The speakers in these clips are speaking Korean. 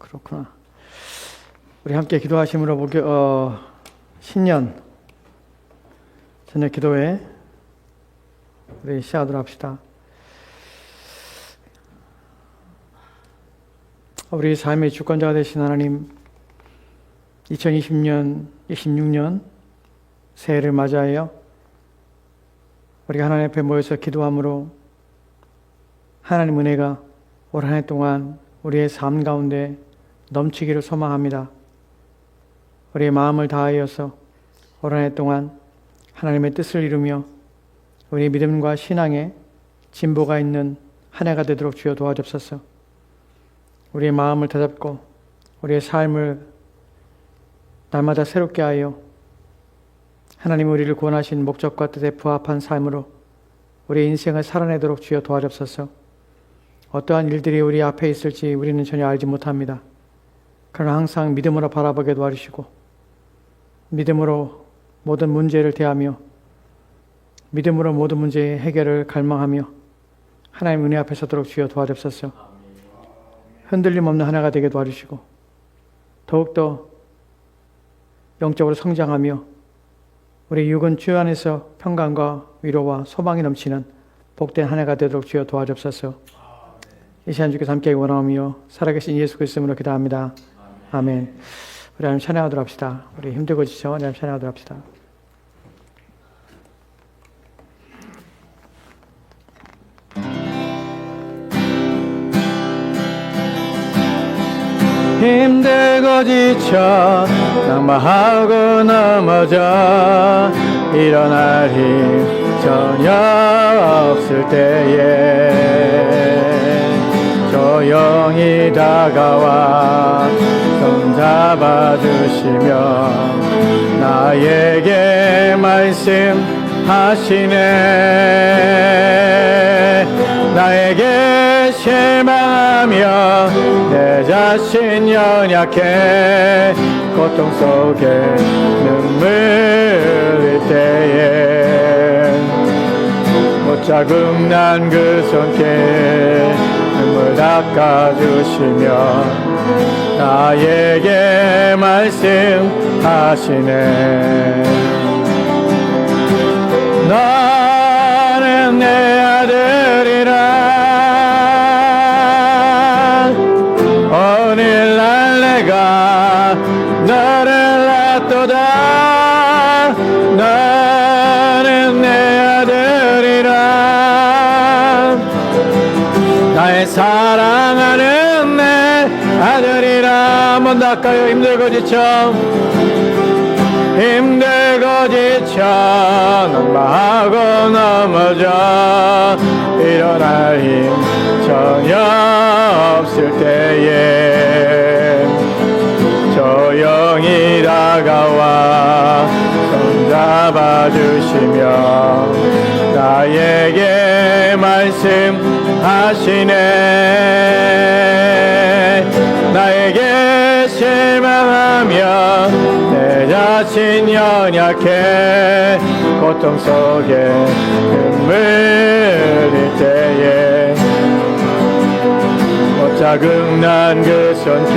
그렇구나. 우리 함께 기도하심으로 신년 저녁 기도회 우리 시작하도록 합시다. 우리 삶의 주권자가 되신 하나님, 2020년, 26년 새해를 맞이하여 우리가 하나님 앞에 모여서 기도함으로 하나님 은혜가 올 한 해 동안 우리의 삶 가운데 넘치기를 소망합니다. 우리의 마음을 다하여서 올 한 해 동안 하나님의 뜻을 이루며 우리의 믿음과 신앙에 진보가 있는 한 해가 되도록 주여 도와주옵소서. 우리의 마음을 다잡고 우리의 삶을 날마다 새롭게 하여 하나님 우리를 구원하신 목적과 뜻에 부합한 삶으로 우리의 인생을 살아내도록 주여 도와주옵소서. 어떠한 일들이 우리 앞에 있을지 우리는 전혀 알지 못합니다. 그러나 항상 믿음으로 바라보게 도와주시고 믿음으로 모든 문제를 대하며 믿음으로 모든 문제의 해결을 갈망하며 하나님 은혜 앞에 서도록 주여 도와주옵소서. 흔들림 없는 하나가 되게 도와주시고 더욱더 영적으로 성장하며 우리 육은 주 안에서 평강과 위로와 소망이 넘치는 복된 한 해가 되도록 주여 도와주옵소서. 이 시간 주께서 함께 원하오며 살아계신 예수 그리스도로 기도합니다. 아멘. 우리 하나님 찬양하도록 합시다. 우리 힘들고 지쳐 하나님 찬양하도록 합시다. 힘들고 지쳐 낙마하고 넘어져 일어날 힘 전혀 없을 때에 조용히 다가와 손 잡아주시며 나에게 말씀하시네. 나에게 실망하며 내 자신 연약해 고통 속에 눈물 흘릴 때에 못자국 난 그 손길 눈물 닦아주시며 나에게 말씀하시네. 너는 내 아들이라 오늘날 내가 너를 낳도다. 너는 내 아들이라 나의 사랑하는 내 아들이라. 한번 더 할까요? 힘들고 지쳐 낙마하고 넘어져 일어날 힘 전혀 없을 때에 조용히 다가와 손 잡아주시며 나에게 말씀하시네. 나에게 실망하며 내 자신 연약해 고통 속에 눈물 흘릴 때에 못자국 난 그 손길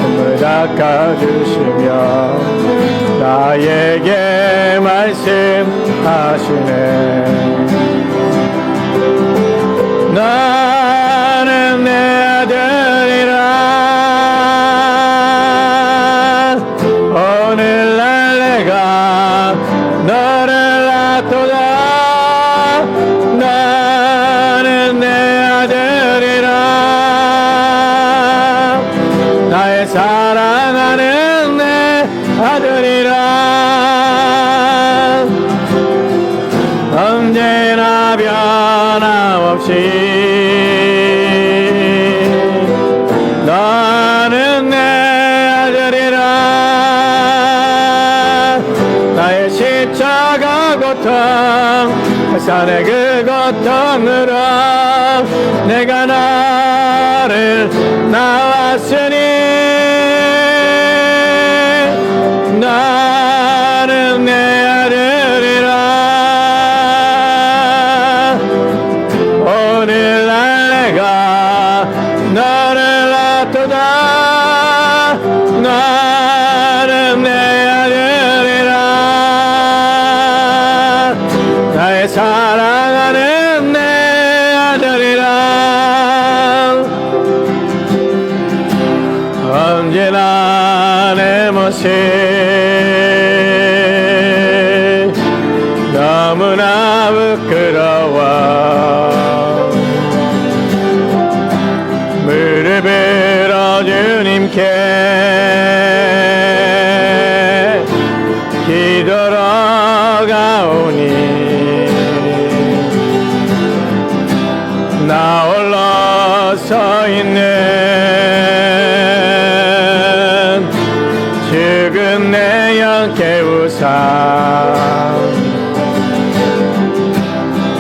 눈물 닦아주시며 나에게 말씀하시네. 나는 내 아들이라 오늘날 내가 너를 낳도다. 나는 내 아들이라 나의 사랑하는 내 아들이라 언제나 변함없이 너는 내 아들이라. 나의 십자가 고통 산의 그 고통으로 내가 나를 낳았으니 나는 내 아들이라. 오늘날 내가 너를 낳도다. 너무나 부끄러워 무릎을 주님께 기도로 가오니 나 홀로 서 있는 죽은 내 영 깨우사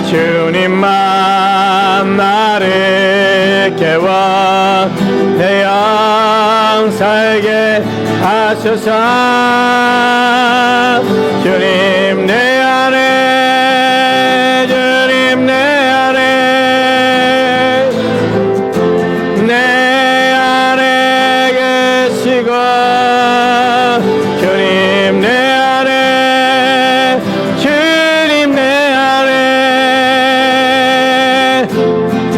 주님만 나를 깨워 내 영 살게 하소서 주님 내 안에 주님 내 안에 내 안에 계시고 주님 내 안에 주님 내 안에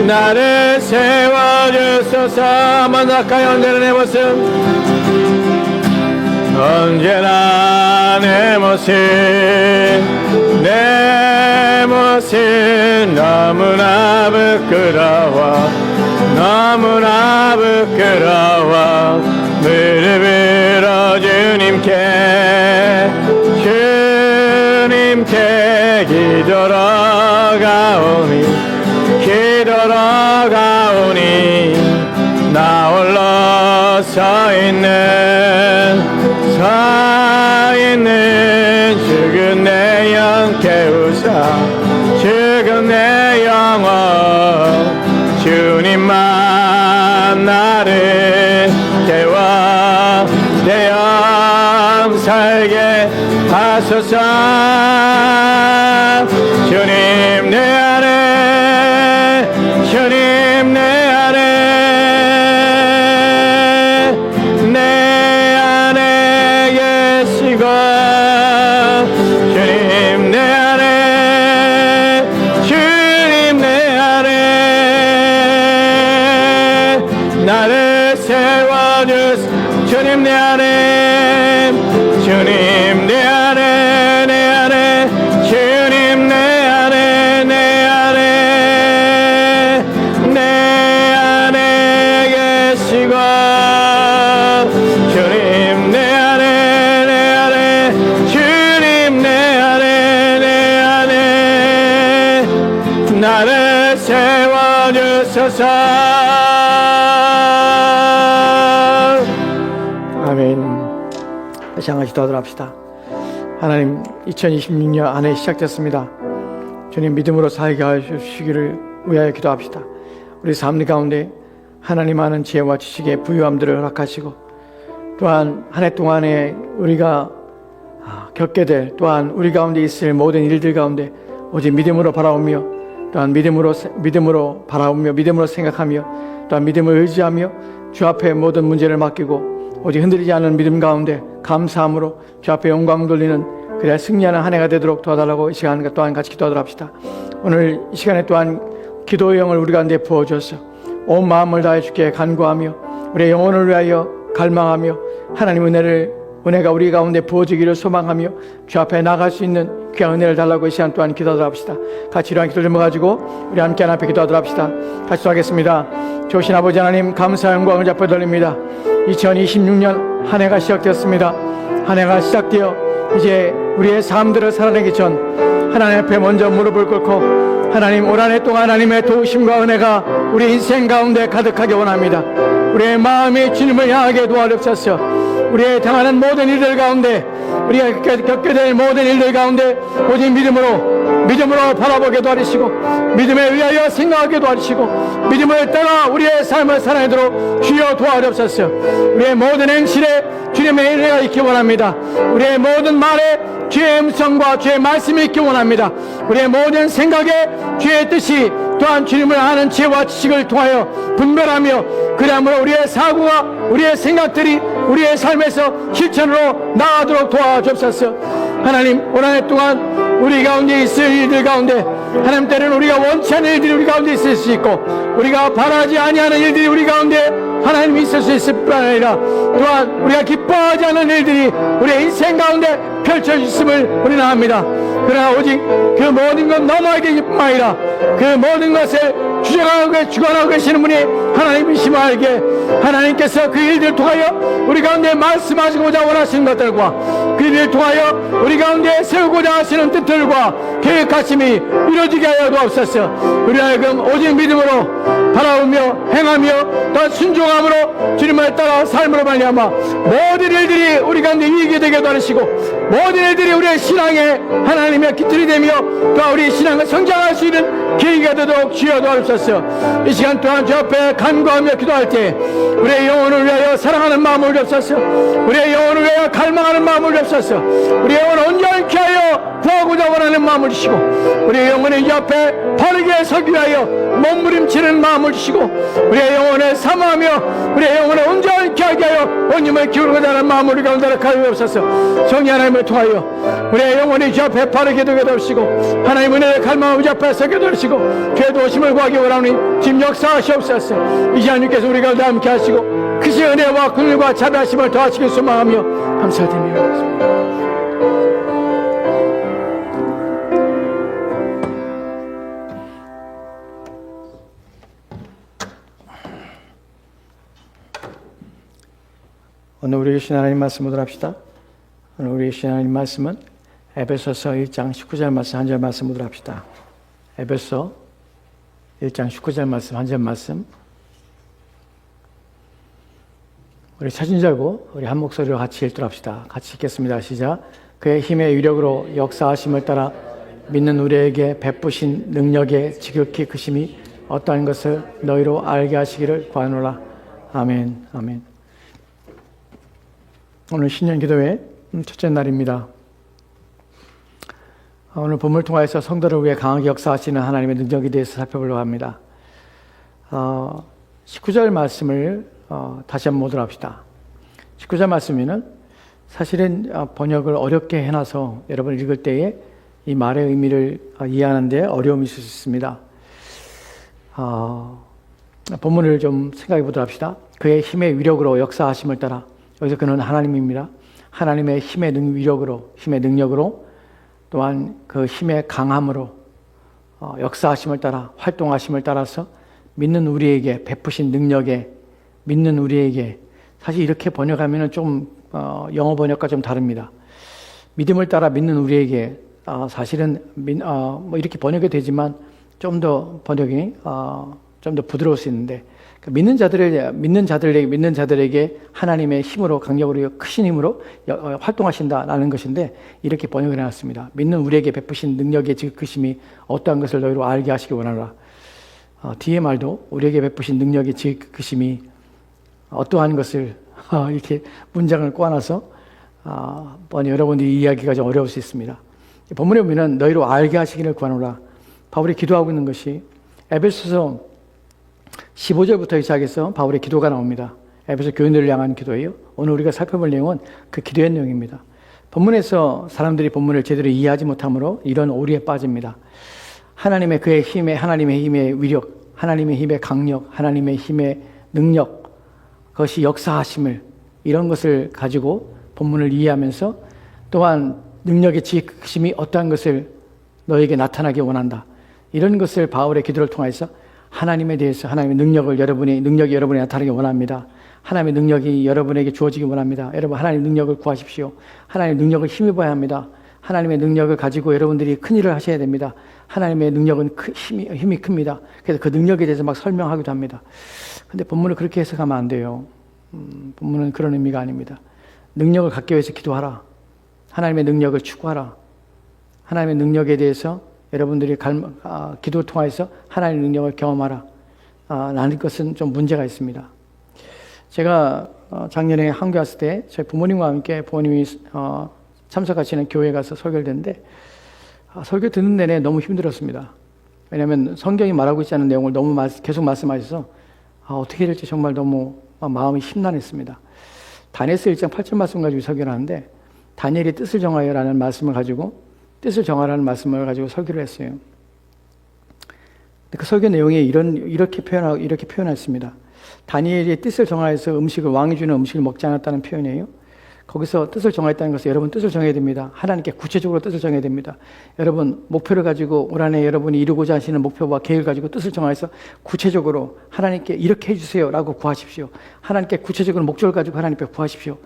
나를 세워주소서. 한번 가까이 언제나 내 모습 언제나 내 모습 너무나 부끄러워 너무나 부끄러워 무릎으로 주님께 기도로 가오니 나 홀로 서 있는 죽은 내 영 깨우사 죽은 내 영혼 주님만 나를 깨워 내 영 살게 하소서. 주님 내 안에 주님 내 안에 계시고 주님 내 안에 주님 내 안에 나를 세워주소. 주님 내 안에 주님 내 안에 내 안에 주님 내 안에 내 안에 계시고 주님 내 안에 주님 내 안에 나를 세워주소서. 아멘. 다시 한 가지 더 하도록합시다. 하나님 2026년 한 해 시작됐습니다. 주님 믿음으로 살게 하시기를 위하여 기도합시다. 우리 삶 가운데 하나님 아는 지혜와 지식의 부유함들을 허락하시고 또한 한 해 동안에 우리가 겪게 될 또한 우리 가운데 있을 모든 일들 가운데 오직 믿음으로 바라오며 또한 믿음으로 바라오며 믿음으로 생각하며 또한 믿음을 의지하며 주 앞에 모든 문제를 맡기고 오직 흔들리지 않는 믿음 가운데 감사함으로 주 앞에 영광 돌리는 그래야 승리하는 한 해가 되도록 도와달라고 이 시간 또한 같이 기도하도록 합시다. 오늘 이 시간에 또한 기도의 영을 우리 가운데 부어주어서 온 마음을 다해 주께 간구하며 우리의 영혼을 위하여 갈망하며 하나님 은혜가 우리 가운데 부어지기를 소망하며 주 앞에 나갈 수 있는 귀한 은혜를 달라고 이 시간 또한 기도하도록 합시다. 같이 이러한 기도를 모아가지고 우리 함께 하나님 앞에 기도하도록 합시다. 같이 하겠습니다. 좋으신 아버지 하나님 감사 영광을 잡아 돌립니다. 2026년 한 해가 시작되었습니다. 한 해가 시작되어 이제 우리의 삶들을 살아내기 전 하나님 앞에 먼저 무릎을 꿇고 하나님 올 한 해 동안 하나님의 도우심과 은혜가 우리 인생 가운데 가득하게 원합니다. 우리의 마음이 주님을 향하게 도와주옵소서. 우리의 당하는 모든 일들 가운데 우리가 겪게 될 모든 일들 가운데 오직 믿음으로 바라보게 도와주시고 믿음에 의하여 생각하게 도와주시고 믿음을 따라 우리의 삶을 살아내도록 주여 도와주옵소서. 우리의 모든 행실에 주님의 은혜가 있기 원합니다. 우리의 모든 말에 주의 음성과 주의 말씀이 있기 원합니다. 우리의 모든 생각에 주의 뜻이 또한 주님을 아는 지혜와 지식을 통하여 분별하며 그러므로 우리의 사고와 우리의 생각들이 우리의 삶에서 실천으로 나아가도록 도와주옵소서. 하나님 올 한 해 동안 우리 가운데 있을 일들 가운데 하나님 때는 우리가 원치 않는 일들이 우리 가운데 있을 수 있고 우리가 바라지 아니하는 일들이 우리 가운데 하나님이 있을 수 있을 뿐 아니라 또한 우리가 기뻐하지 않는 일들이 우리의 인생 가운데 펼쳐졌음을 우리는 압니다. 그러나 오직 그 모든 것 너머에게 뿐 아니라 그 모든 것을 주관하고 계시는 분이 하나님이심을 알게, 하나님께서 그 일들을 통하여 우리 가운데 말씀하시고자 원하시는 것들과 그 일을 통하여 우리 가운데 세우고자 하시는 뜻들과 계획하심이 이루어지게 하여 주옵소서. 우리 하여금 오직 믿음으로 바라보며 행하며 또 순종함으로 주님을 따라 삶으로 말미암아 모든 일들이 우리 가운데 이익이 되게 도와주시고 모든 일들이 우리의 신앙의 하나님의 기틀이 되며 또 우리 신앙을 성장할 수 있는 계기가 되도록 주여 도와주옵소서. 이 시간 또한 주 앞에 간구하며 기도할 때 우리의 영혼을 위하여 사랑하는 마음을 주옵소서. 우리의 영혼을 위하여 갈망하는 마음을 주옵소서. 우리의 영혼을 온전히 하여 구하고자 원하는 마음을 주시고 우리의 영혼을 이 앞에 바르게 서기 위하여 몸부림치는 마음을 주시고 우리의 영혼을 사모하며 우리의 영혼을 온전히 하게 하여 온님을 기울고자 하는 마음을 우리 가운데 가져옵소서. 성령 하나님을 통하여 우리의 영혼이 주 앞에 바르게 되게 되시고 하나님 은혜를 갈망하고 주 앞에 서게 되시고 죄도 오심을 구하기 원하오니 지금 역사하시옵소서. 이 시간 주께서 우리 가운데 함께 하시고 크신 은혜와 긍휼과 자비하심을 더하시길 소망하며 감사드립니다. 오늘 우리 주신 하나님 말씀 보도록 합시다. 오늘 우리 주신 하나님 말씀은 에베소서 1장 19절 말씀 한 절 말씀 보도록 합시다. 에베소 1장 19절 말씀 한 절 말씀. 우리 찾은 줄 알고 우리 한 목소리로 같이 읽도록 합시다. 같이 읽겠습니다. 시작. 그의 힘의 위력으로 역사하심을 따라 믿는 우리에게 베푸신 능력의 지극히 크심이 어떠한 것을 너희로 알게 하시기를 구하노라. 아멘. 아멘. 오늘 신년 기도회 첫째 날입니다. 오늘 본문을 통하여서 성도를 위해 강하게 역사하시는 하나님의 능력에 대해서 살펴보려고 합니다. 19절 말씀을 다시 한번 보도록 합시다. 19절 말씀에는 사실은 번역을 어렵게 해놔서 여러분 읽을 때에 이 말의 의미를 이해하는 데 어려움이 있을 수 있습니다. 본문을 좀 생각해 보도록 합시다. 그의 힘의 위력으로 역사하심을 따라, 여기서 그는 하나님입니다. 하나님의 힘의 위력으로, 힘의 능력으로, 또한 그 힘의 강함으로 역사하심을 따라, 활동하심을 따라서 믿는 우리에게 베푸신 능력에, 믿는 우리에게, 사실 이렇게 번역하면 좀 영어 번역과 좀 다릅니다. 믿음을 따라 믿는 우리에게, 사실은 뭐 이렇게 번역이 되지만 좀 더 번역이 좀 더 부드러울 수 있는데, 믿는 자들에게 하나님의 힘으로, 강력으로, 크신 힘으로 활동하신다라는 것인데, 이렇게 번역을 해놨습니다. 믿는 우리에게 베푸신 능력의 지극히심이 어떠한 것을 너희로 알게 하시기 원하노라. 뒤에 말도 우리에게 베푸신 능력의 지극히심이 어떠한 것을 이렇게 문장을 꼬아놔서 여러분들이 이해하기가 좀 어려울 수 있습니다. 본문에 보면 너희로 알게 하시기를 구하노라. 바울이 기도하고 있는 것이 에베소서 15절부터 시작해서 바울의 기도가 나옵니다. 에베소 교인들을 향한 기도예요. 오늘 우리가 살펴볼 내용은 그 기도의 내용입니다. 본문에서 사람들이 본문을 제대로 이해하지 못하므로 이런 오리에 빠집니다. 하나님의 그의 힘의, 하나님의 힘의 위력, 하나님의 힘의 강력, 하나님의 힘의 능력, 그것이 역사하심을, 이런 것을 가지고 본문을 이해하면서 또한 능력의 지극심이 어떠한 것을 너에게 나타나게 원한다. 이런 것을 바울의 기도를 통해서 하나님에 대해서, 하나님의 능력이 여러분에 나타나게 원합니다. 하나님의 능력이 여러분에게 주어지기 원합니다. 여러분, 하나님의 능력을 구하십시오. 하나님의 능력을 힘입어야 합니다. 하나님의 능력을 가지고 여러분들이 큰 일을 하셔야 됩니다. 하나님의 능력은 힘이 큽니다. 그래서 그 능력에 대해서 막 설명하기도 합니다. 근데 본문을 그렇게 해석하면 안 돼요. 본문은 그런 의미가 아닙니다. 능력을 갖기 위해서 기도하라. 하나님의 능력을 추구하라. 하나님의 능력에 대해서 여러분들이 기도를 통해서 하나님의 능력을 경험하라. 라는 것은 좀 문제가 있습니다. 제가 작년에 한국에 왔을 때 저희 부모님과 함께 부모님이 참석하시는 교회에 가서 설교를 듣는데, 설교 듣는 내내 너무 힘들었습니다. 왜냐하면 성경이 말하고 있지 않은 내용을 너무 계속 말씀하셔서 어떻게 해야 될지 정말 너무 마음이 심란했습니다. 다니엘서 1장 8절 말씀 가지고 설교를 하는데, 다니엘이 뜻을 정하여라는 말씀을 가지고, 뜻을 정하라는 말씀을 가지고 설교를 했어요. 그 설교 내용이 이렇게 표현했습니다. 다니엘의 뜻을 정하여서 왕이 주는 음식을 먹지 않았다는 표현이에요. 거기서 뜻을 정하였다는 것은 여러분 뜻을 정해야 됩니다. 하나님께 구체적으로 뜻을 정해야 됩니다. 여러분 목표를 가지고 올 한해 여러분이 이루고자 하시는 목표와 계획을 가지고 뜻을 정하여서 구체적으로 하나님께 이렇게 해주세요 라고 구하십시오. 하나님께 구체적으로 목적을 가지고 하나님께 구하십시오.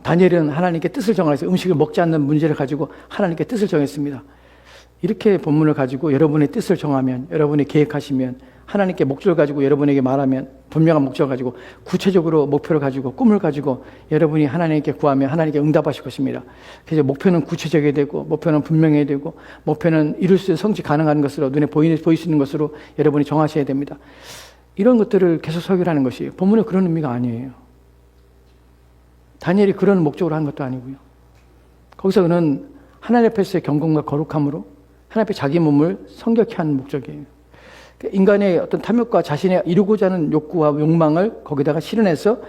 다니엘은 하나님께 뜻을 정하여서 음식을 먹지 않는 문제를 가지고 하나님께 뜻을 정했습니다. 이렇게 본문을 가지고 여러분의 뜻을 정하면, 여러분이 계획하시면, 하나님께 목적을 가지고 여러분에게 말하면, 분명한 목적을 가지고 구체적으로 목표를 가지고 꿈을 가지고 여러분이 하나님께 구하면 하나님께 응답하실 것입니다. 그래서 목표는 구체적이어야 되고, 목표는 분명해야 되고, 목표는 이룰 수 있는 성취 가능한 것으로, 눈에 보일 수 있는 것으로 여러분이 정하셔야 됩니다. 이런 것들을 계속 설교하는 것이 본문에 그런 의미가 아니에요. 다니엘이 그런 목적으로 한 것도 아니고요. 거기서 그는 하나님 앞에서의 경건과 거룩함으로 하나님 앞에 자기 몸을 성결케 하는 목적이에요. 인간의 어떤 탐욕과 자신의 이루고자 하는 욕구와 욕망을 거기다가 실현해서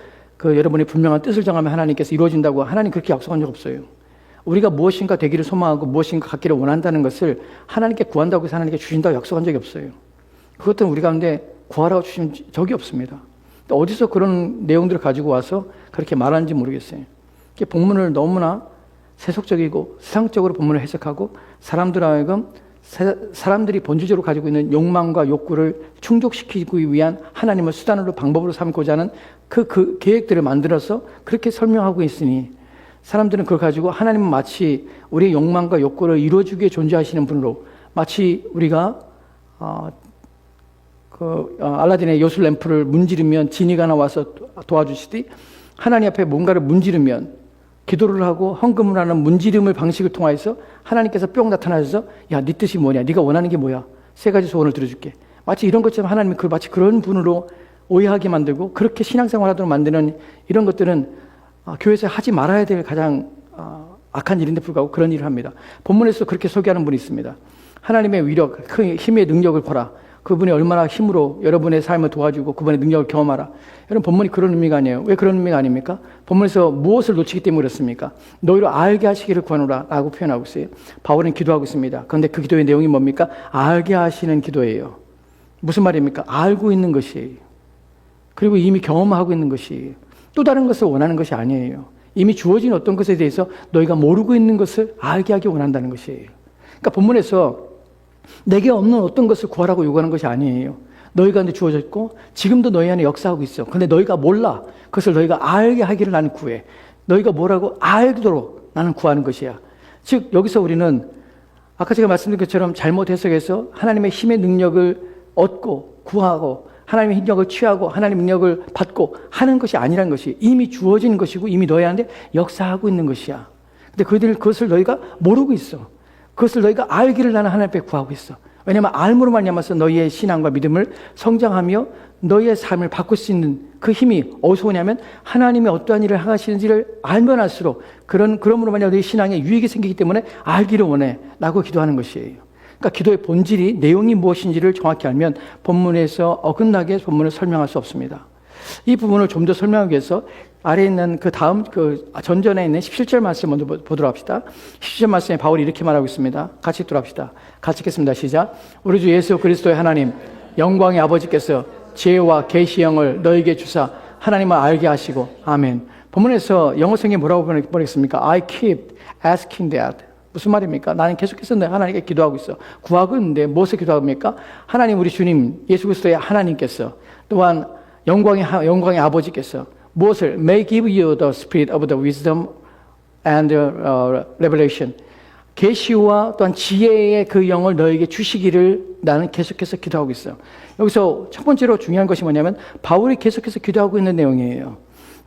여러분의 분명한 뜻을 정하면 하나님께서 이루어진다고 하나님 그렇게 약속한 적 없어요. 우리가 무엇인가 되기를 소망하고 무엇인가 갖기를 원한다는 것을 하나님께 구한다고 해서 하나님께 주신다고 약속한 적이 없어요. 그것들은 우리 가운데 구하라고 주신 적이 없습니다. 어디서 그런 내용들을 가지고 와서 그렇게 말하는지 모르겠어요. 본문을 너무나 세속적이고 세상적으로 본문을 해석하고 사람들이 본질적으로 가지고 있는 욕망과 욕구를 충족시키기 위한 하나님을 수단으로 방법으로 삼고자 하는 그 계획들을 만들어서 그렇게 설명하고 있으니 사람들은 그걸 가지고 하나님은 마치 우리의 욕망과 욕구를 이루어주기 위해 존재하시는 분으로 마치 우리가 알라딘의 요술 램프를 문지르면 지니가 나와서 도와주시듯이 하나님 앞에 뭔가를 문지르면 기도를 하고 헌금을 하는 문지름을 방식을 통해서 하나님께서 뿅 나타나셔서 야, 네 뜻이 뭐냐? 네가 원하는 게 뭐야? 3가지 소원을 들어줄게. 마치 이런 것처럼 하나님이 마치 그런 분으로 오해하게 만들고 그렇게 신앙생활 하도록 만드는 이런 것들은 교회에서 하지 말아야 될 가장 악한 일인데 불구하고 그런 일을 합니다. 본문에서 그렇게 소개하는 분이 있습니다. 하나님의 위력, 그 힘의 능력을 보라. 그분이 얼마나 힘으로 여러분의 삶을 도와주고 그분의 능력을 경험하라. 여러분 본문이 그런 의미가 아니에요. 왜 그런 의미가 아닙니까? 본문에서 무엇을 놓치기 때문에 그렇습니까? 너희를 알게 하시기를 구하노라 라고 표현하고 있어요. 바울은 기도하고 있습니다. 그런데 그 기도의 내용이 뭡니까? 알게 하시는 기도예요. 무슨 말입니까? 알고 있는 것이에요. 그리고 이미 경험하고 있는 것이에요. 또 다른 것을 원하는 것이 아니에요. 이미 주어진 어떤 것에 대해서 너희가 모르고 있는 것을 알게 하기 원한다는 것이에요. 그러니까 본문에서 내게 없는 어떤 것을 구하라고 요구하는 것이 아니에요. 너희가 근데 주어졌고 지금도 너희 안에 역사하고 있어. 근데 너희가 몰라. 그것을 너희가 알게 하기를 나는 구해. 너희가 뭐라고 알도록 나는 구하는 것이야. 즉 여기서 우리는 아까 제가 말씀드린 것처럼 잘못 해석해서 하나님의 힘의 능력을 얻고 구하고 하나님의 능력을 취하고 하나님의 능력을 받고 하는 것이 아니란 것이 이미 주어진 것이고 이미 너희한테 역사하고 있는 것이야. 근데 그것을 너희가 모르고 있어. 그것을 너희가 알기를 나는 하나님 앞에 구하고 있어. 왜냐하면 알므로 말미암아서 너희의 신앙과 믿음을 성장하며 너희의 삶을 바꿀 수 있는 그 힘이 어디서 오냐면 하나님이 어떠한 일을 하시는지를 알면 알수록 그러므로 말미암아 너희 신앙에 유익이 생기기 때문에 알기를 원해 라고 기도하는 것이에요. 그러니까 기도의 본질이 내용이 무엇인지를 정확히 알면 본문에서 어긋나게 본문을 설명할 수 없습니다. 이 부분을 좀 더 설명하기 위해서 아래에 있는 전전에 있는 17절 말씀 먼저 보도록 합시다. 17절 말씀에 바울이 이렇게 말하고 있습니다. 같이 읽도록 합시다. 같이 읽겠습니다. 시작. 우리 주 예수 그리스도의 하나님, 영광의 아버지께서 지혜와 계시 영을 너에게 주사 하나님을 알게 하시고, 아멘. 본문에서 영어 성경에 뭐라고 보냈습니까? I keep asking that. 무슨 말입니까? 나는 계속해서 하나님께 기도하고 있어. 구하고 있는데 무엇을 기도합니까? 하나님 우리 주님 예수 그리스도의 하나님께서 또한 영광의 아버지께서 무엇을 may give you the spirit of the wisdom and revelation 계시와 또한 지혜의 그 영을 너에게 주시기를 나는 계속해서 기도하고 있어요. 여기서 첫 번째로 중요한 것이 뭐냐면 바울이 계속해서 기도하고 있는 내용이에요.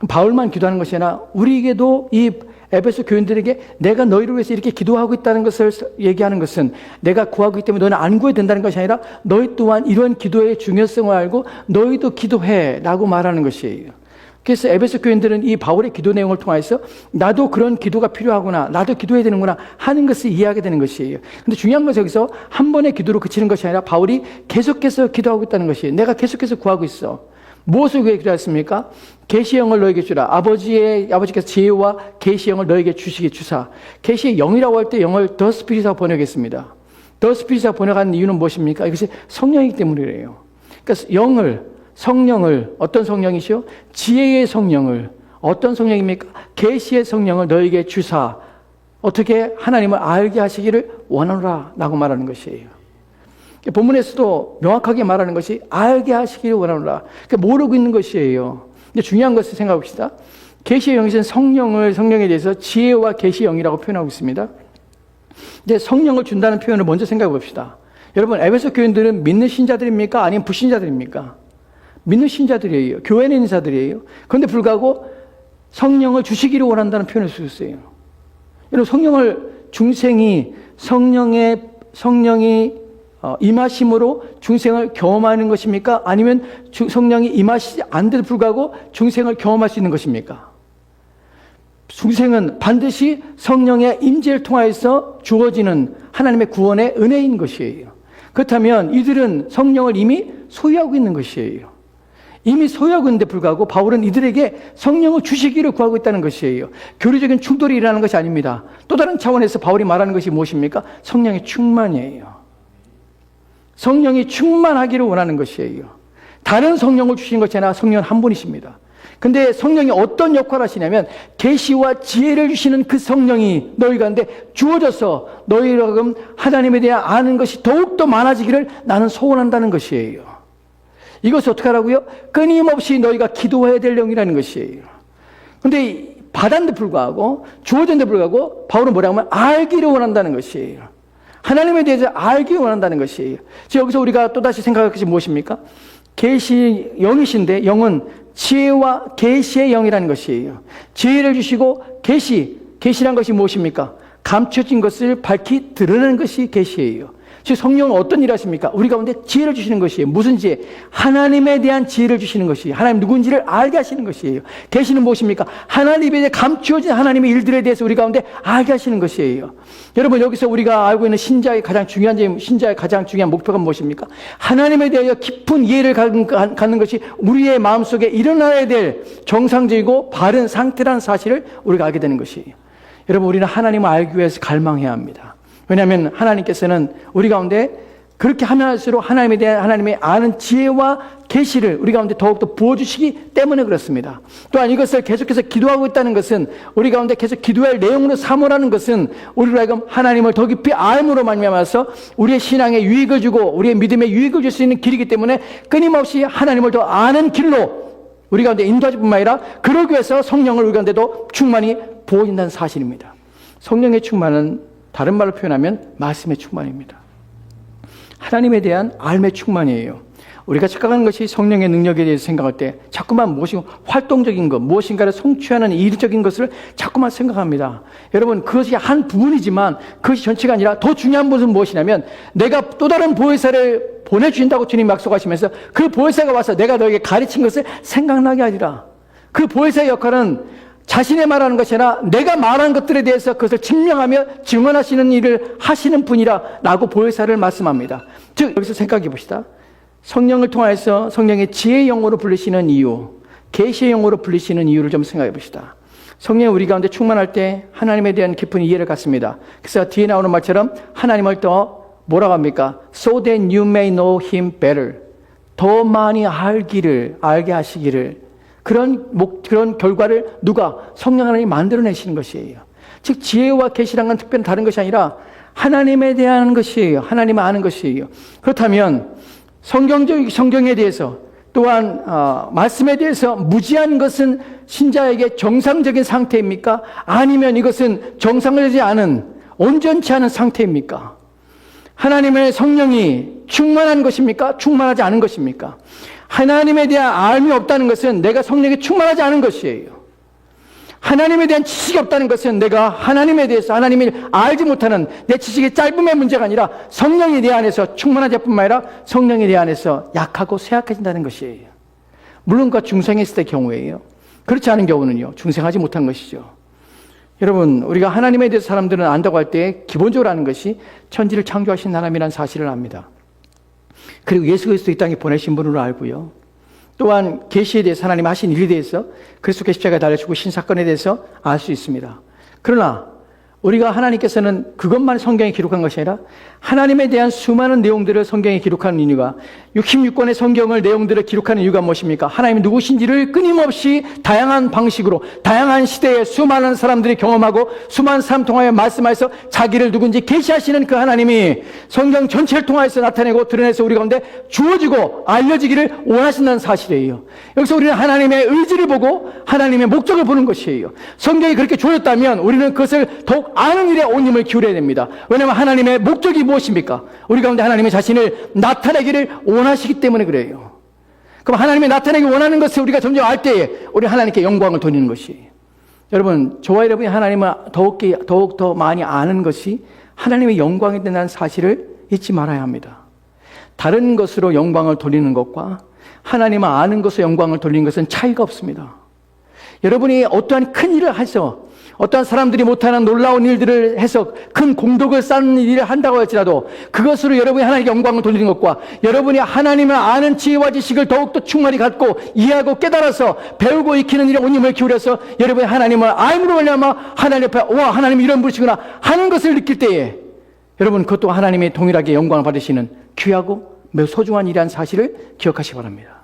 바울만 기도하는 것이 아니라 우리에게도 이 에베소 교인들에게 내가 너희를 위해서 이렇게 기도하고 있다는 것을 얘기하는 것은 내가 구하고 있기 때문에 너는 안 구해야 된다는 것이 아니라 너희 또한 이런 기도의 중요성을 알고 너희도 기도해 라고 말하는 것이에요. 그래서 에베소 교인들은 이 바울의 기도 내용을 통해서 나도 그런 기도가 필요하구나, 나도 기도해야 되는구나 하는 것을 이해하게 되는 것이에요. 근데 중요한 것은 여기서 한 번의 기도로 그치는 것이 아니라 바울이 계속해서 기도하고 있다는 것이에요. 내가 계속해서 구하고 있어. 무엇을 위해 기도했습니까? 계시의 영을 너에게 주라. 아버지께서 지혜와 계시의 영을 너에게 주사. 계시의 영이라고 할 때 영을 더 스피릿이라고 번역했습니다. 더 스피릿이라고 번역한 이유는 무엇입니까? 이것이 성령이기 때문이래요. 그러니까 성령을, 어떤 성령이시요? 지혜의 성령을, 어떤 성령입니까? 계시의 성령을 너에게 주사 어떻게 하나님을 알게 하시기를 원하노라 라고 말하는 것이에요. 본문에서도 명확하게 말하는 것이 알게 하시기를 원하노라. 모르고 있는 것이에요. 근데 중요한 것을 생각해 봅시다. 계시의 영이신 성령에 대해서 지혜와 계시의 영이라고 표현하고 있습니다. 근데 성령을 준다는 표현을 먼저 생각해 봅시다. 여러분, 에베소 교인들은 믿는 신자들입니까? 아니면 불신자들입니까? 믿는 신자들이에요. 교회에 있는 자들이에요. 그런데 불구하고 성령을 주시기를 원한다는 표현을 쓰셨어요. 여러분, 성령이 임하심으로 중생을 경험하는 것입니까? 아니면 성령이 임하시지 않는데도 불구하고 중생을 경험할 수 있는 것입니까? 중생은 반드시 성령의 임재를 통하여서 주어지는 하나님의 구원의 은혜인 것이에요. 그렇다면 이들은 성령을 이미 소유하고 있는 것이에요. 이미 소유하고 있는데 불구하고 바울은 이들에게 성령을 주시기를 구하고 있다는 것이에요. 교리적인 충돌이 일어나는 것이 아닙니다. 또 다른 차원에서 바울이 말하는 것이 무엇입니까? 성령의 충만이에요. 성령이 충만하기를 원하는 것이에요. 다른 성령을 주신 것이 아니라 성령은 한 분이십니다. 근데 성령이 어떤 역할을 하시냐면 계시와 지혜를 주시는 그 성령이 너희 가운데 주어져서 너희로 하여금 하나님에 대해 아는 것이 더욱더 많아지기를 나는 소원한다는 것이에요. 이것을 어떻게 하라고요? 끊임없이 너희가 기도해야 될 영이라는 것이에요. 근데 받았는데 불구하고 주어졌는데 불구하고 바울은 뭐라고 하면 알기를 원한다는 것이에요. 하나님에 대해서 알기를 원한다는 것이에요. 지금 여기서 우리가 또다시 생각할 것이 무엇입니까? 계시 영이신데 영은 지혜와 계시의 영이라는 것이에요. 지혜를 주시고 계시란 것이 무엇입니까? 감춰진 것을 밝히 드러내는 것이 계시예요. 즉 성령은 어떤 일을 하십니까? 우리 가운데 지혜를 주시는 것이에요. 무슨 지혜? 하나님에 대한 지혜를 주시는 것이에요. 하나님 누군지를 알게 하시는 것이에요. 계시는 무엇입니까? 하나님에 대해 감추어진 하나님의 일들에 대해서 우리 가운데 알게 하시는 것이에요. 여러분, 여기서 우리가 알고 있는 신자의 가장 중요한 목표가 무엇입니까? 하나님에 대하여 깊은 이해를 갖는 것이 우리의 마음속에 일어나야 될 정상적이고 바른 상태라는 사실을 우리가 알게 되는 것이에요. 여러분, 우리는 하나님을 알기 위해서 갈망해야 합니다. 왜냐하면 하나님께서는 우리 가운데 그렇게 하면 할수록 하나님에 대한 하나님의 아는 지혜와 계시를 우리 가운데 더욱더 부어주시기 때문에 그렇습니다. 또한 이것을 계속해서 기도하고 있다는 것은 우리 가운데 계속 기도할 내용으로 삼으라는 것은 우리로 하여금 하나님을 더 깊이 알므로 말미암아서 우리의 신앙에 유익을 주고 우리의 믿음에 유익을 줄 수 있는 길이기 때문에 끊임없이 하나님을 더 아는 길로 우리 가운데 인도하실 뿐만 아니라 그러기 위해서 성령을 우리 가운데도 충만히 부어진다는 사실입니다. 성령의 충만은 다른 말로 표현하면 말씀의 충만입니다. 하나님에 대한 알의 충만이에요. 우리가 착각하는 것이 성령의 능력에 대해서 생각할 때 자꾸만 활동적인 것, 무엇인가를 성취하는 일적인 것을 자꾸만 생각합니다. 여러분, 그것이 한 부분이지만 그것이 전체가 아니라 더 중요한 것은 무엇이냐면 내가 또 다른 보혜사를 보내주신다고 주님 약속하시면서 그 보혜사가 와서 내가 너에게 가르친 것을 생각나게 하리라. 그 보혜사의 역할은 자신의 말하는 것이 아니라 내가 말한 것들에 대해서 그것을 증명하며 증언하시는 일을 하시는 분이라 라고 보혜사를 말씀합니다. 즉 여기서 생각해 봅시다. 성령을 통해서 성령의 지혜의 영으로 불리시는 이유, 계시의 영으로 불리시는 이유를 좀 생각해 봅시다. 성령이 우리 가운데 충만할 때 하나님에 대한 깊은 이해를 갖습니다. 그래서 뒤에 나오는 말처럼 하나님을 더 뭐라고 합니까? So that you may know him better. 더 많이 알게 하시기를 그런 결과를 누가? 성령 하나님이 만들어내시는 것이에요. 즉 지혜와 계시란 건 특별히 다른 것이 아니라 하나님에 대한 것이에요. 하나님을 아는 것이에요. 그렇다면 성경에 대해서 또한 말씀에 대해서 무지한 것은 신자에게 정상적인 상태입니까? 아니면 이것은 정상되지 않은 온전치 않은 상태입니까? 하나님의 성령이 충만한 것입니까? 충만하지 않은 것입니까? 하나님에 대한 알미 없다는 것은 내가 성령에 충만하지 않은 것이에요. 하나님에 대한 지식이 없다는 것은 내가 하나님에 대해서 하나님을 알지 못하는 내 지식의 짧음의 문제가 아니라 성령이 내 안에서 충만하지 뿐만 아니라 성령이 내 안에서 약하고 쇠약해진다는 것이에요. 물론 그 중생했을 때 경우에요. 그렇지 않은 경우는요, 중생하지 못한 것이죠. 여러분, 우리가 하나님에 대해서 사람들은 안다고 할 때 기본적으로 아는 것이 천지를 창조하신 하나님이라는 사실을 압니다. 그리고 예수 그리스도 이 땅에 보내신 분으로 알고요. 또한 계시에 대해서 하나님 하신 일에 대해서 그리스도 계십자가에 달려 죽으신 사건에 대해서 알 수 있습니다. 그러나 우리가 하나님께서는 그것만 성경에 기록한 것이 아니라 하나님에 대한 수많은 내용들을 성경에 기록하는 이유가 66권의 성경을 내용들을 기록하는 이유가 무엇입니까? 하나님이 누구신지를 끊임없이 다양한 방식으로 다양한 시대에 수많은 사람들이 경험하고 수많은 사람 통하여 말씀하여서 자기를 누군지 계시하시는 그 하나님이 성경 전체를 통하여서 나타내고 드러내서 우리 가운데 주어지고 알려지기를 원하신다는 사실이에요. 여기서 우리는 하나님의 의지를 보고 하나님의 목적을 보는 것이에요. 성경이 그렇게 주어졌다면 우리는 그것을 더욱 아는 일에 온 힘을 기울여야 됩니다. 왜냐하면 하나님의 목적이 무엇입니까? 우리 가운데 하나님의 자신을 나타내기를 원하시기 때문에 그래요. 그럼 하나님이 나타내기 원하는 것을 우리가 점점 알 때에 우리 하나님께 영광을 돌리는 것이에요. 여러분, 저와 여러분이 하나님을 더욱 더 많이 아는 것이 하나님의 영광이 된다는 사실을 잊지 말아야 합니다. 다른 것으로 영광을 돌리는 것과 하나님을 아는 것으로 영광을 돌리는 것은 차이가 없습니다. 여러분이 어떠한 큰 일을 해서 어떠한 사람들이 못하는 놀라운 일들을 해서 큰 공덕을 쌓는 일을 한다고 할지라도 그것으로 여러분이 하나님께 영광을 돌리는 것과 여러분이 하나님을 아는 지혜와 지식을 더욱더 충만히 갖고 이해하고 깨달아서 배우고 익히는 일에 온 힘을 기울여서 여러분이 하나님을 알므로 말미암아 하나님 앞에 와 하나님이 이런 분이시구나 하는 것을 느낄 때에 여러분 그것도 하나님의 동일하게 영광을 받으시는 귀하고 매우 소중한 일이라는 사실을 기억하시기 바랍니다.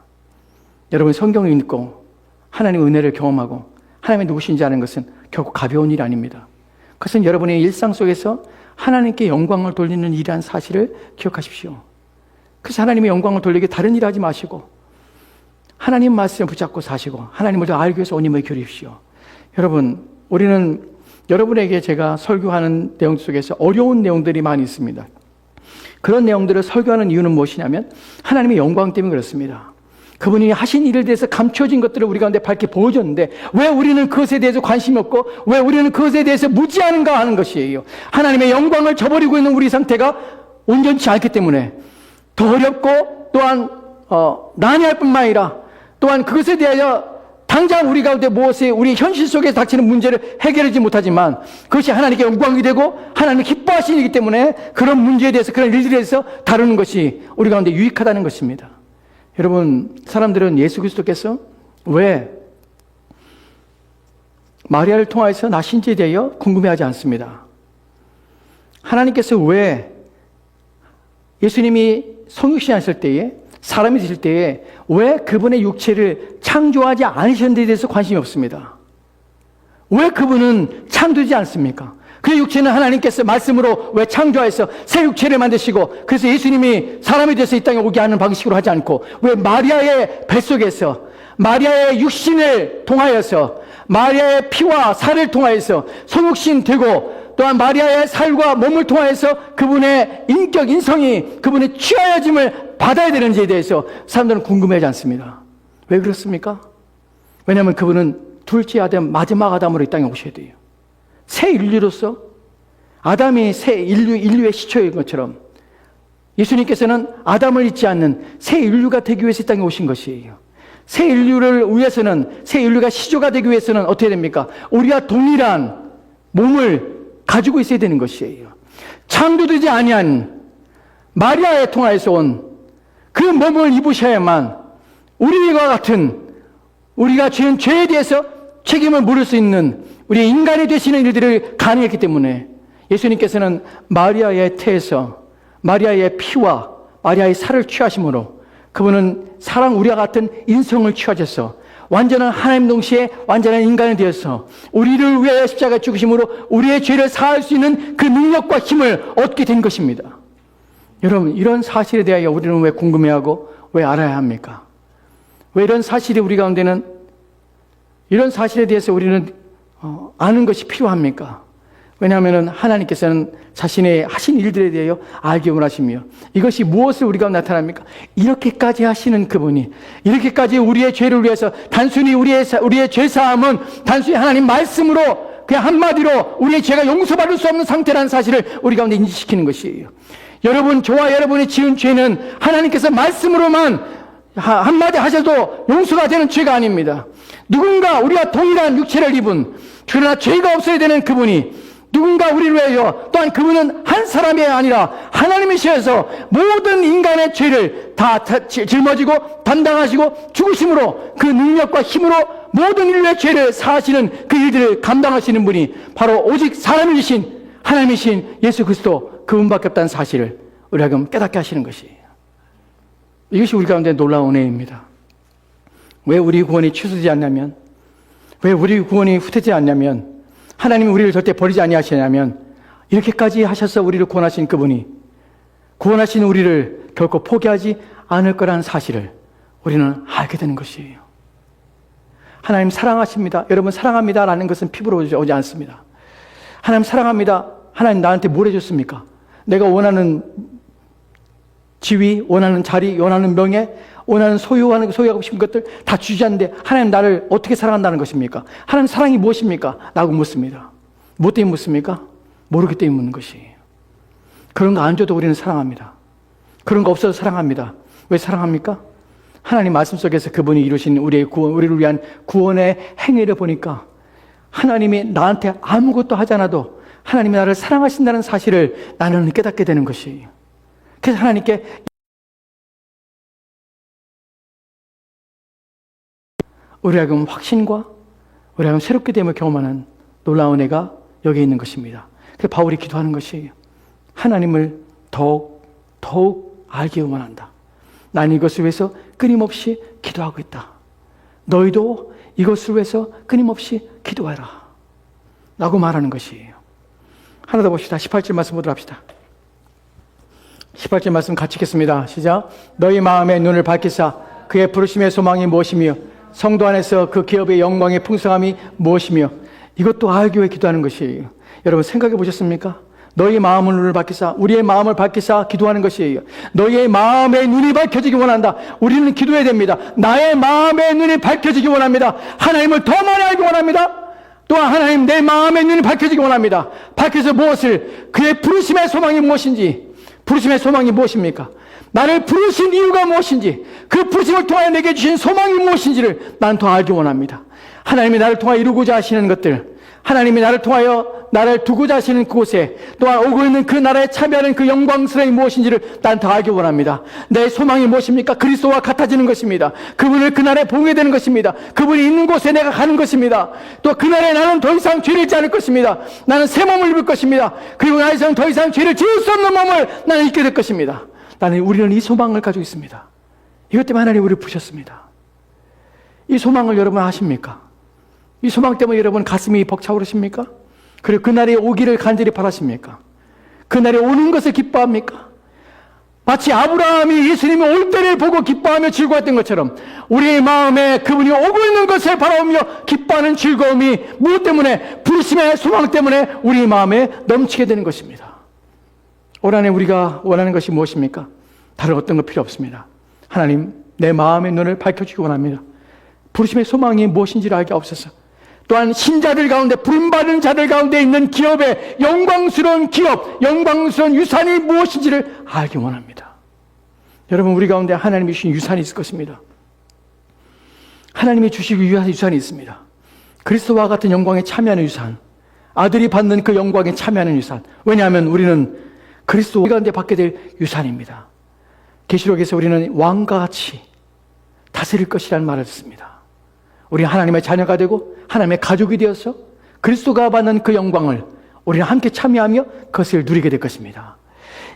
여러분 성경을 읽고 하나님의 은혜를 경험하고 하나님이 누구신지 아는 것은 결코 가벼운 일이 아닙니다. 그것은 여러분의 일상 속에서 하나님께 영광을 돌리는 일이라는 사실을 기억하십시오. 그래서 하나님의 영광을 돌리기 다른 일 하지 마시고 하나님 말씀을 붙잡고 사시고 하나님을 더 알기 위해서 온 힘을 기울이십시오. 여러분, 우리는 여러분에게 제가 설교하는 내용 속에서 어려운 내용들이 많이 있습니다. 그런 내용들을 설교하는 이유는 무엇이냐면 하나님의 영광 때문에 그렇습니다. 그분이 하신 일에 대해서 감춰진 것들을 우리 가운데 밝게 보여줬는데 왜 우리는 그것에 대해서 관심이 없고 왜 우리는 그것에 대해서 무지하는가 하는 것이에요. 하나님의 영광을 저버리고 있는 우리 상태가 온전치 않기 때문에 더 어렵고 또한 난해할 뿐만 아니라 또한 그것에 대하여 당장 우리 가운데 무엇에 우리 현실 속에 닥치는 문제를 해결하지 못하지만 그것이 하나님께 영광이 되고 하나님이 기뻐하시는 일이기 때문에 그런 문제에 대해서 그런 일들에 대해서 다루는 것이 우리 가운데 유익하다는 것입니다. 여러분, 사람들은 예수 그리스도께서 왜 마리아를 통하여서 나신지에 대하여 궁금해하지 않습니다. 하나님께서 왜 예수님이 성육신 하실 때에 사람이 되실 때에 왜 그분의 육체를 창조하지 않으셨는지에 대해서 관심이 없습니다. 왜 그분은 창조하지 않습니까? 그 육체는 하나님께서 말씀으로 왜 창조하여서 새 육체를 만드시고 그래서 예수님이 사람이 돼서 이 땅에 오게 하는 방식으로 하지 않고 왜 마리아의 뱃속에서 마리아의 육신을 통하여서 마리아의 피와 살을 통하여서 성육신 되고 또한 마리아의 살과 몸을 통하여서 그분의 인격, 인성이 그분의 취하여짐을 받아야 되는지에 대해서 사람들은 궁금해하지 않습니다. 왜 그렇습니까? 왜냐하면 그분은 둘째 아담, 마지막 아담으로 이 땅에 오셔야 돼요. 새 인류로서 아담이 새 인류의 시초인 것처럼 예수님께서는 아담을 잊지 않는 새 인류가 되기 위해서 이 땅에 오신 것이에요. 새 인류를 위해서는 새 인류가 시조가 되기 위해서는 어떻게 됩니까? 우리와 동일한 몸을 가지고 있어야 되는 것이에요. 창조되지 아니한 마리아에 통하여서 온 그 몸을 입으셔야만 우리와 같은 우리가 지은 죄에 대해서 책임을 물을 수 있는 우리 인간이 되시는 일들을 가능했기 때문에 예수님께서는 마리아의 태에서 마리아의 피와 마리아의 살을 취하심으로 그분은 사랑 우리와 같은 인성을 취하셔서 완전한 하나님 동시에 완전한 인간이 되어서 우리를 위하여 십자가에 죽으심으로 우리의 죄를 사할 수 있는 그 능력과 힘을 얻게 된 것입니다. 여러분, 이런 사실에 대하여 우리는 왜 궁금해하고 왜 알아야 합니까? 왜 이런 사실이 우리 가운데는 이런 사실에 대해서 우리는 아는 것이 필요합니까? 왜냐하면 하나님께서는 자신의 하신 일들에 대하여 알기 원하시며 이것이 무엇을 우리가 나타납니까? 이렇게까지 하시는 그분이 이렇게까지 우리의 죄를 위해서 단순히 우리의 죄사함은 단순히 하나님 말씀으로 그냥 한마디로 우리의 죄가 용서받을 수 없는 상태라는 사실을 우리 가운데 인지시키는 것이에요. 여러분, 저와 여러분이 지은 죄는 하나님께서 말씀으로만 한마디 하셔도 용서가 되는 죄가 아닙니다. 누군가 우리와 동일한 육체를 입은 그러나 죄가 없어야 되는 그분이 누군가 우리를 위하여, 또한 그분은 한 사람이 아니라 하나님이시여서 모든 인간의 죄를 다 짊어지고 담당하시고 죽으심으로 그 능력과 힘으로 모든 인류의 죄를 사하시는 그 일들을 감당하시는 분이 바로 오직 사람이신 하나님이신 예수 그리스도 그분밖에 없다는 사실을 우리 하여금 깨닫게 하시는 것이에요. 이것이 우리 가운데 놀라운 은혜입니다. 왜 우리 구원이 취소되지 않냐면, 왜 우리 구원이 후퇴되지 않냐면, 하나님이 우리를 절대 버리지 아니하시냐면, 이렇게까지 하셔서 우리를 구원하신 그분이 구원하신 우리를 결코 포기하지 않을 거라는 사실을 우리는 알게 되는 것이에요. 하나님 사랑하십니다. 여러분 사랑합니다 라는 것은 피부로 오지 않습니다. 하나님 사랑합니다. 하나님 나한테 뭘 해줬습니까? 내가 원하는 지위, 원하는 자리, 원하는 명예, 원하는 소유하고 싶은 것들 다 주지 않는데 하나님 나를 어떻게 사랑한다는 것입니까? 하나님 사랑이 무엇입니까? 라고 묻습니다. 뭐 때문에 묻습니까? 모르기 때문에 묻는 것이에요. 그런 거 안 줘도 우리는 사랑합니다. 그런 거 없어도 사랑합니다. 왜 사랑합니까? 하나님 말씀 속에서 그분이 이루신 우리의 구원, 우리를 위한 구원의 행위를 보니까 하나님이 나한테 아무것도 하지 않아도 하나님이 나를 사랑하신다는 사실을 나는 깨닫게 되는 것이에요. 그래서 하나님께 우리 하여금 확신과 우리 하여금 새롭게 됨을 경험하는 놀라운 은혜가 여기 있는 것입니다. 그래서 바울이 기도하는 것이에요. 하나님을 더욱 알기 원한다. 나는 이것을 위해서 끊임없이 기도하고 있다. 너희도 이것을 위해서 끊임없이 기도하라. 라고 말하는 것이에요. 하나 더 봅시다. 18절 말씀 보도록 합시다. 18절 말씀 같이 읽겠습니다. 시작. 너희 마음의 눈을 밝히사 그의 부르심의 소망이 무엇이며 성도 안에서 그 기업의 영광의 풍성함이 무엇이며 이것도 알기 위해 기도하는 것이에요. 여러분 생각해 보셨습니까? 너희 마음의 눈을 밝히사 우리의 마음을 밝히사 기도하는 것이에요. 너희의 마음의 눈이 밝혀지기 원한다. 우리는 기도해야 됩니다. 나의 마음의 눈이 밝혀지기 원합니다. 하나님을 더 많이 알기 원합니다. 또한 하나님 내 마음의 눈이 밝혀지기 원합니다. 밝혀서 무엇을? 그의 부르심의 소망이 무엇인지, 부르심의 소망이 무엇입니까? 나를 부르신 이유가 무엇인지, 그 부르심을 통하여 내게 주신 소망이 무엇인지를 난 더 알기 원합니다. 하나님이 나를 통하여 이루고자 하시는 것들, 하나님이 나를 통하여 나를 두고자 하시는 그곳에 또한 오고 있는 그 나라에 참여하는 그 영광스러움이 무엇인지를 난 더 알기 원합니다. 내 소망이 무엇입니까? 그리스도와 같아지는 것입니다. 그분을 그날에 보게 되는 것입니다. 그분이 있는 곳에 내가 가는 것입니다. 또 그날에 나는 더 이상 죄를 짓지 않을 것입니다. 나는 새 몸을 입을 것입니다. 그리고 나에서는 더 이상 죄를 지을 수 없는 몸을 나는 입게 될 것입니다. 우리는 이 소망을 가지고 있습니다. 이것 때문에 하나님 우리를 부셨습니다. 이 소망을 여러분 아십니까? 이 소망 때문에 여러분 가슴이 벅차오르십니까? 그리고 그날이 오기를 간절히 바라십니까? 그날이 오는 것을 기뻐합니까? 마치 아브라함이 예수님이 올 때를 보고 기뻐하며 즐거웠던 것처럼 우리의 마음에 그분이 오고 있는 것을 바라보며 기뻐하는 즐거움이 무엇 때문에? 부르심의 소망 때문에 우리 마음에 넘치게 되는 것입니다. 올 한해 우리가 원하는 것이 무엇입니까? 다른 어떤 것 필요 없습니다. 하나님 내 마음의 눈을 밝혀주기 원합니다. 부르심의 소망이 무엇인지를 알게 없어서 또한 신자들 가운데 부름받은 자들 가운데 있는 기업의 영광스러운 기업, 영광스러운 유산이 무엇인지를 알기 원합니다. 여러분 우리 가운데 하나님이 주신 유산이 있을 것입니다. 하나님이 주시기 위한 유산이 있습니다. 그리스도와 같은 영광에 참여하는 유산, 아들이 받는 그 영광에 참여하는 유산. 왜냐하면 우리는 그리스도 가운데 받게 될 유산입니다. 계시록에서 우리는 왕과 같이 다스릴 것이라는 말을 듣습니다. 우리 하나님의 자녀가 되고 하나님의 가족이 되어서 그리스도가 받는 그 영광을 우리는 함께 참여하며 그것을 누리게 될 것입니다.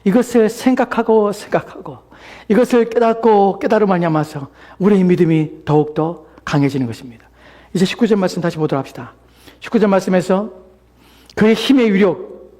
이것을 생각하고 이것을 깨닫고 깨달음 말미암아서 우리의 믿음이 더욱더 강해지는 것입니다. 이제 19절 말씀 다시 보도록 합시다. 19절 말씀에서 그의 힘의 위력,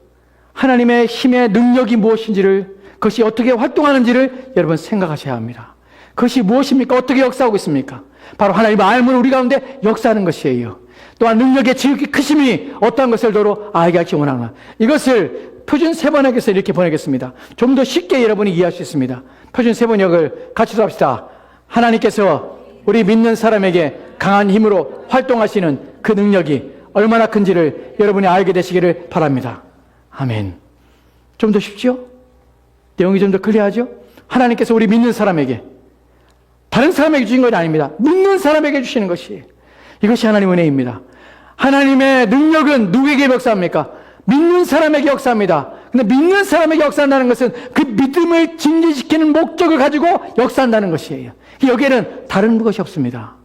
하나님의 힘의 능력이 무엇인지를, 그것이 어떻게 활동하는지를 여러분 생각하셔야 합니다. 그것이 무엇입니까? 어떻게 역사하고 있습니까? 바로 하나님의 알므로 우리 가운데 역사하는 것이에요. 또한 능력의 지극히 크심이 어떠한 것을 더러 알게 하기 원하나. 이것을 표준 세번역에서 이렇게 번역했습니다. 좀 더 쉽게 여러분이 이해할 수 있습니다. 표준 세번역을 같이 합시다. 하나님께서 우리 믿는 사람에게 강한 힘으로 활동하시는 그 능력이 얼마나 큰지를 여러분이 알게 되시기를 바랍니다. 아멘. 좀 더 쉽죠? 내용이 좀 더 클리어하죠? 하나님께서 우리 믿는 사람에게, 다른 사람에게 주신 건 아닙니다. 믿는 사람에게 주시는 것이, 이것이 하나님의 은혜입니다. 하나님의 능력은 누구에게 역사합니까? 믿는 사람에게 역사합니다. 근데 믿는 사람에게 역사한다는 것은 그 믿음을 증진시키는 목적을 가지고 역사한다는 것이에요. 여기에는 다른 것이 없습니다.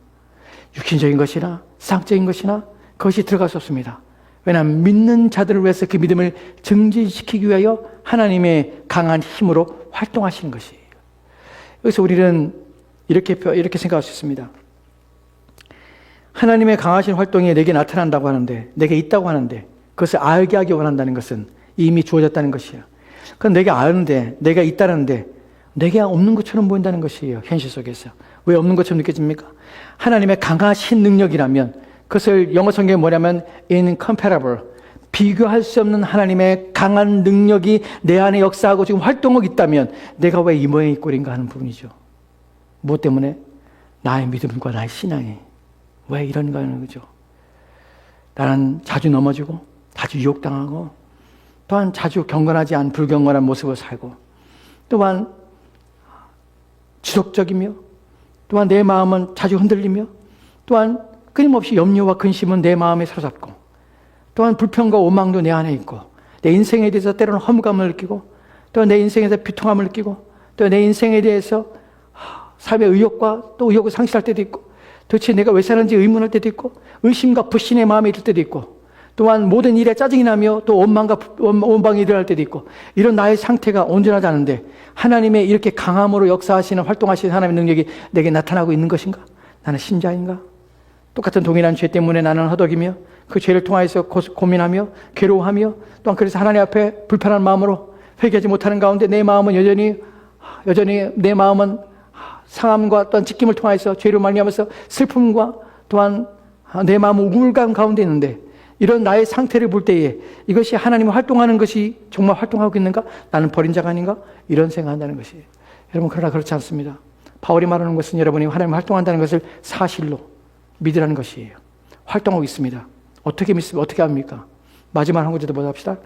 육신적인 것이나 상적인 것이나 그것이 들어갈 수 없습니다. 왜냐하면 믿는 자들을 위해서 그 믿음을 증진시키기 위하여 하나님의 강한 힘으로 활동하시는 것이에요. 여기서 우리는 이렇게 생각할 수 있습니다. 하나님의 강하신 활동이 내게 나타난다고 하는데, 내게 있다고 하는데, 그것을 알게 하기 원한다는 것은 이미 주어졌다는 것이에요. 그건 내가 아는데, 내가 있다는데, 내게 없는 것처럼 보인다는 것이에요. 현실 속에서. 왜 없는 것처럼 느껴집니까? 하나님의 강하신 능력이라면, 그것을 영어 성경에 뭐냐면 incomparable, 비교할 수 없는 하나님의 강한 능력이 내 안에 역사하고 지금 활동하고 있다면 내가 왜 이 모양이 꼴인가 하는 부분이죠. 무엇 때문에? 나의 믿음과 나의 신앙이 왜 이런가 하는 거죠. 나는 자주 넘어지고 자주 유혹당하고 또한 자주 경건하지 않은 불경건한 모습을 살고 또한 지속적이며 또한 내 마음은 자주 흔들리며 또한 끊임없이 염려와 근심은 내 마음에 사로잡고 또한 불평과 오망도 내 안에 있고 내 인생에 대해서 때로는 허무감을 느끼고 또 내 인생에서 비통함을 느끼고 또 내 인생에 대해서 삶의 의욕과 또 의욕을 상실할 때도 있고 도대체 내가 왜 사는지 의문할 때도 있고 의심과 불신의 마음이 들 때도 있고 또한 모든 일에 짜증이 나며 또 원방이 일어날 때도 있고 이런 나의 상태가 온전하지 않은데 하나님의 이렇게 강함으로 역사하시는 활동하시는 하나님의 능력이 내게 나타나고 있는 것인가? 나는 신자인가? 똑같은 동일한 죄 때문에 나는 허덕이며 그 죄를 통하여서 고민하며 괴로워하며 또한 그래서 하나님 앞에 불편한 마음으로 회개하지 못하는 가운데 내 마음은 여전히 내 마음은 상함과 또한 찢김을 통하여서 죄로 말미암아서 슬픔과 또한 내 마음은 우울감 가운데 있는데 이런 나의 상태를 볼 때에 이것이 하나님이 활동하는 것이 정말 활동하고 있는가? 나는 버린 자가 아닌가? 이런 생각한다는 것이에요. 여러분 그러나 그렇지 않습니다. 바울이 말하는 것은 여러분이 하나님이 활동한다는 것을 사실로 믿으라는 것이에요. 활동하고 있습니다. 어떻게 믿습니까? 어떻게 합니까? 마지막 한 구절도 보자 합시다.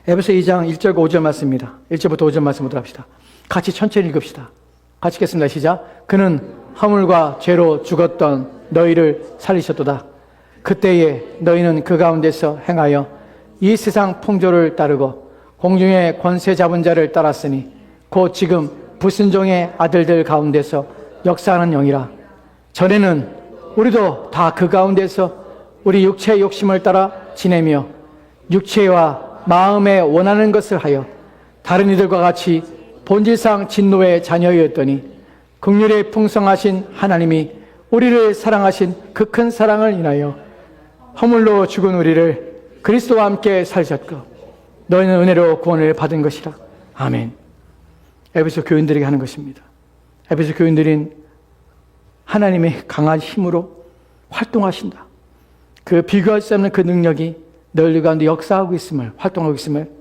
에베소 2장 1절과 5절 말씀입니다. 1절부터 5절 말씀 보도록 합시다. 같이 천천히 읽읍시다. 같이 읽겠습니다. 시작. 그는 허물과 죄로 죽었던 너희를 살리셨도다. 그때에 너희는 그 가운데서 행하여 이 세상 풍조를 따르고 공중의 권세 잡은 자를 따랐으니 곧 지금 불순종의 아들들 가운데서 역사하는 영이라. 전에는 우리도 다 그 가운데서 우리 육체의 욕심을 따라 지내며 육체와 마음에 원하는 것을 하여 다른 이들과 같이 본질상 진노의 자녀였더니 긍휼에 풍성하신 하나님이 우리를 사랑하신 그 큰 사랑을 인하여 허물로 죽은 우리를 그리스도와 함께 살셨고 너희는 은혜로 구원을 받은 것이라. 아멘. 에베소 교인들에게 하는 것입니다. 에베소 교인들인 하나님의 강한 힘으로 활동하신다. 그 비교할 수 없는 그 능력이 너희 가운데 역사하고 있음을, 활동하고 있음을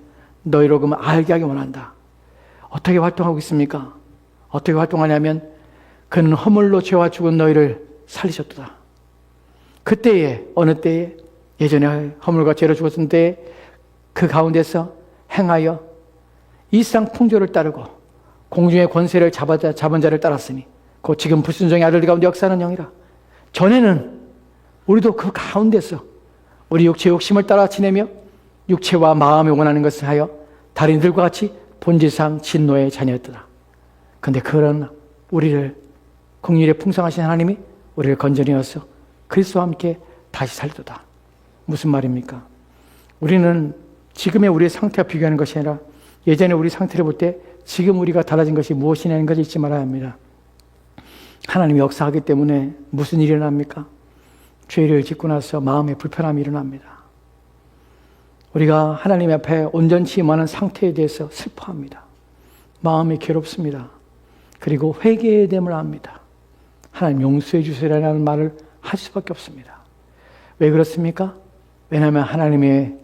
너희로 그만 알게 하기 원한다. 어떻게 활동하고 있습니까? 어떻게 활동하냐면 그는 허물로 죄와 죽은 너희를 살리셨도다. 그때에 어느 때에 예전에 허물과 죄로 죽었을 때에 그 가운데서 행하여 이 세상 풍조를 따르고 공중의 권세를 잡은 자를 따랐으니 곧 지금 불순종의 아들들 가운데 역사하는 영이라. 전에는 우리도 그 가운데서 우리 육체의 욕심을 따라 지내며 육체와 마음이 원하는 것을 하여 다른 이들과 같이 본질상 진노의 자녀였더라. 그런데 그런 우리를 긍휼에 풍성하신 하나님이 우리를 건져내어서 그리스도와 함께 다시 살리도다. 무슨 말입니까? 우리는 지금의 우리의 상태와 비교하는 것이 아니라 예전에 우리 상태를 볼 때 지금 우리가 달라진 것이 무엇이냐는 것을 잊지 말아야 합니다. 하나님이 역사하기 때문에 무슨 일이 일어납니까? 죄를 짓고 나서 마음에 불편함이 일어납니다. 우리가 하나님 앞에 온전치 임하는 상태에 대해서 슬퍼합니다. 마음이 괴롭습니다. 그리고 회개의 됨을 압니다. 하나님 용서해 주세요라는 말을 할 수밖에 없습니다. 왜 그렇습니까? 왜냐하면 하나님의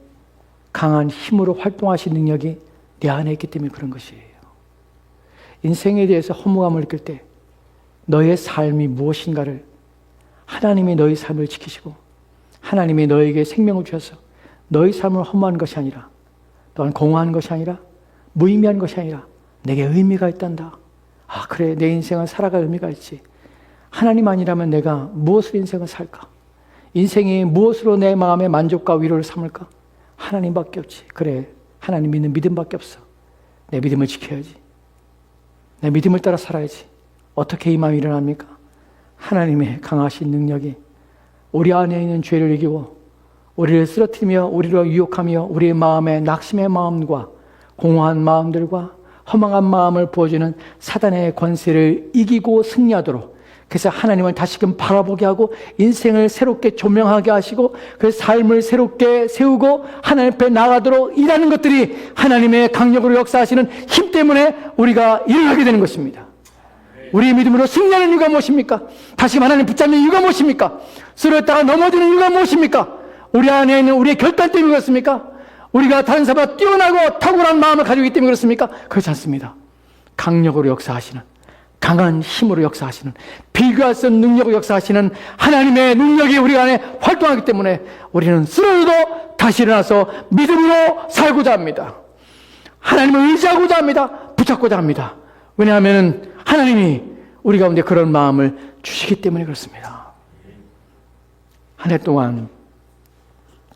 강한 힘으로 활동하신 능력이 내 안에 있기 때문에 그런 것이에요. 인생에 대해서 허무감을 느낄 때 너의 삶이 무엇인가를 하나님이 너의 삶을 지키시고 하나님이 너에게 생명을 주셔서 너의 삶을 허무한 것이 아니라 또한 공허한 것이 아니라 무의미한 것이 아니라 내게 의미가 있단다. 아 그래 내 인생은 살아갈 의미가 있지. 하나님 아니라면 내가 무엇으로 인생을 살까? 인생이 무엇으로 내 마음의 만족과 위로를 삼을까? 하나님밖에 없지. 그래, 하나님 믿는 믿음밖에 없어. 내 믿음을 지켜야지. 내 믿음을 따라 살아야지. 어떻게 이 마음이 일어납니까? 하나님의 강하신 능력이 우리 안에 있는 죄를 이기고 우리를 쓰러뜨리며 우리를 유혹하며 우리의 마음에 낙심의 마음과 공허한 마음들과 허망한 마음을 부어주는 사단의 권세를 이기고 승리하도록, 그래서 하나님을 다시금 바라보게 하고 인생을 새롭게 조명하게 하시고 그 삶을 새롭게 세우고 하나님 앞에 나가도록 일하는 것들이 하나님의 강력으로 역사하시는 힘 때문에 우리가 일어나게 되는 것입니다. 우리의 믿음으로 승리하는 이유가 무엇입니까? 다시금 하나님 붙잡는 이유가 무엇입니까? 쓰러졌다가 넘어지는 이유가 무엇입니까? 우리 안에 있는 우리의 결단 때문에 그렇습니까? 우리가 다른 사람보다 뛰어나고 탁월한 마음을 가지고 있기 때문에 그렇습니까? 그렇지 않습니다. 강력으로 역사하시는, 강한 힘으로 역사하시는, 비교할 수 없는 능력으로 역사하시는 하나님의 능력이 우리 안에 활동하기 때문에 우리는 쓰러져도 다시 일어나서 믿음으로 살고자 합니다. 하나님을 의지하고자 합니다. 붙잡고자 합니다. 왜냐하면 하나님이 우리 가운데 그런 마음을 주시기 때문에 그렇습니다. 한 해 동안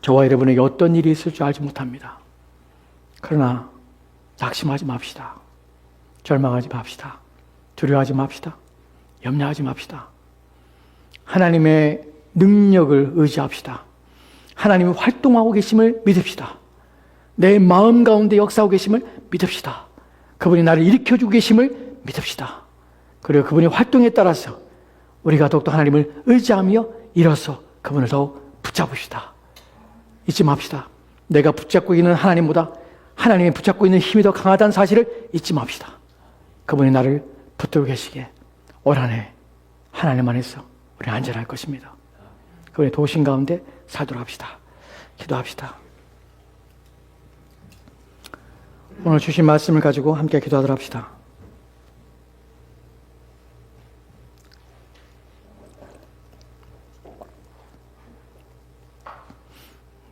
저와 여러분에게 어떤 일이 있을 줄 알지 못합니다. 그러나 낙심하지 맙시다. 절망하지 맙시다. 두려워하지 맙시다. 염려하지 맙시다. 하나님의 능력을 의지합시다. 하나님이 활동하고 계심을 믿읍시다. 내 마음 가운데 역사하고 계심을 믿읍시다. 그분이 나를 일으켜주고 계심을 믿읍시다. 그리고 그분의 활동에 따라서 우리가 더욱더 하나님을 의지하며 일어서 그분을 더욱 붙잡읍시다. 잊지 맙시다. 내가 붙잡고 있는 하나님보다 하나님이 붙잡고 있는 힘이 더 강하다는 사실을 잊지 맙시다. 그분이 나를 붙들고 계시기에 올 한 해 하나님 안에서 우리 안전할 것입니다. 그분의 도우신 가운데 살도록 합시다. 기도합시다. 오늘 주신 말씀을 가지고 함께 기도하도록 합시다.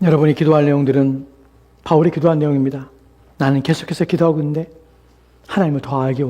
여러분이 기도할 내용들은 바울이 기도한 내용입니다. 나는 계속해서 기도하고 있는데 하나님을 더 알기 원합니다.